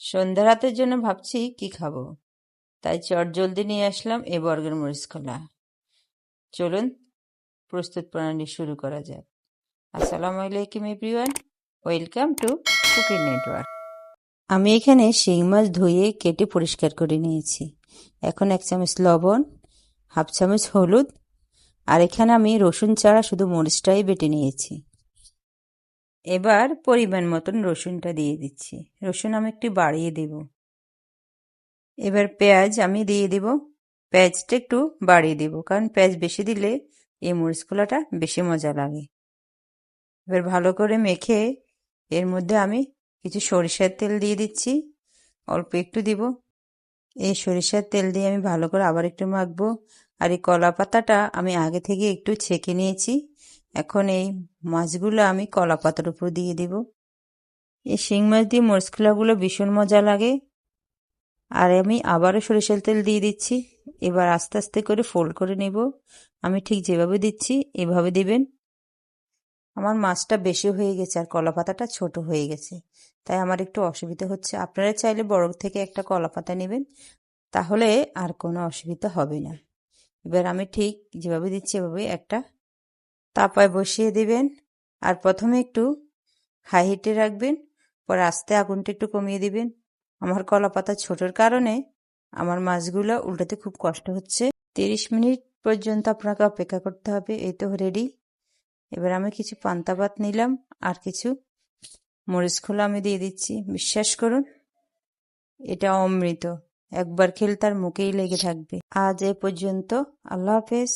সন্ধ্যা রাতের জন্য ভাবছি কি খাবো, তাই চটজলদি নিয়ে আসলাম এই বর্গের মরিচ খোলা। চলুন প্রস্তুত প্রণালী শুরু করা যাক। আসসালামু আলাইকুম everyone, welcome to cooking network. আমি এখানে শিং মাছ ধুয়ে কেটে পরিষ্কার করে নিয়েছি। এখন 1 চামচ লবণ, হাফ চামচ হলুদ, আর এখানে আমি রসুন ছাড়া শুধু মরিচটাই বেটে নিয়েছি। এবার পরিমাণ মতন রসুনটা দিয়ে দিচ্ছি। রসুন আমি একটু বাড়িয়ে দেব। এবার পেঁয়াজ আমি দিয়ে দিব। পেঁয়াজটা একটু বাড়িয়ে দিব, কারণ পেঁয়াজ বেশি দিলে এই মরিচ খোলাটা বেশি মজা লাগে। এবার ভালো করে মেখে এর মধ্যে আমি কিছু সরিষার তেল দিয়ে দিচ্ছি, অল্প একটু দিব। এই সরিষার তেল দিয়ে আমি ভালো করে আবার একটু মাখবো। আর এই কলা পাতাটা আমি আগে থেকে একটু ছেঁকে নিয়েছি। এখন এই মাছগুলো আমি কলা পাতার উপর দিয়ে দিব। এই শিং মাছ দিয়ে মরিচ খোলাগুলো ভীষণ মজা লাগে। আর আমি আবারও সরিষার তেল দিয়ে দিচ্ছি। এবার আস্তে আস্তে করে ফোল্ড করে নেব। আমি ঠিক যেভাবে দিচ্ছি এভাবে দিবেন। আমার মাছটা বেশি হয়ে গেছে আর কলা পাতাটা ছোট হয়ে গেছে, তাই আমার একটু অসুবিধা হচ্ছে। আপনারা চাইলে বড় থেকে একটা কলা পাতা নেবেন, তাহলে আর কোনো অসুবিধা হবে না। এবার আমি ঠিক যেভাবে দিচ্ছি এভাবে একটা তাপায় বসিয়ে দিবেন। আর প্রথমে একটু হাই হিটে রাখবেন, পরে আস্তে আগুনটা একটু কমিয়ে দিবেন। আমার কলা পাতা ছোটোর কারণে আমার মাছগুলো উল্টাতে খুব কষ্ট হচ্ছে। 30 মিনিট পর্যন্ত আপনাকে অপেক্ষা করতে হবে। এই তো রেডি। এবার আমি কিছু পান্তা ভাত নিলাম আর কিছু মরিচ খোলা আমি দিয়ে দিচ্ছি। বিশ্বাস করুন, এটা অমৃত। একবার খেলে তার মুখেই লেগে থাকবে। আজ এ পর্যন্ত। আল্লাহ হাফেজ।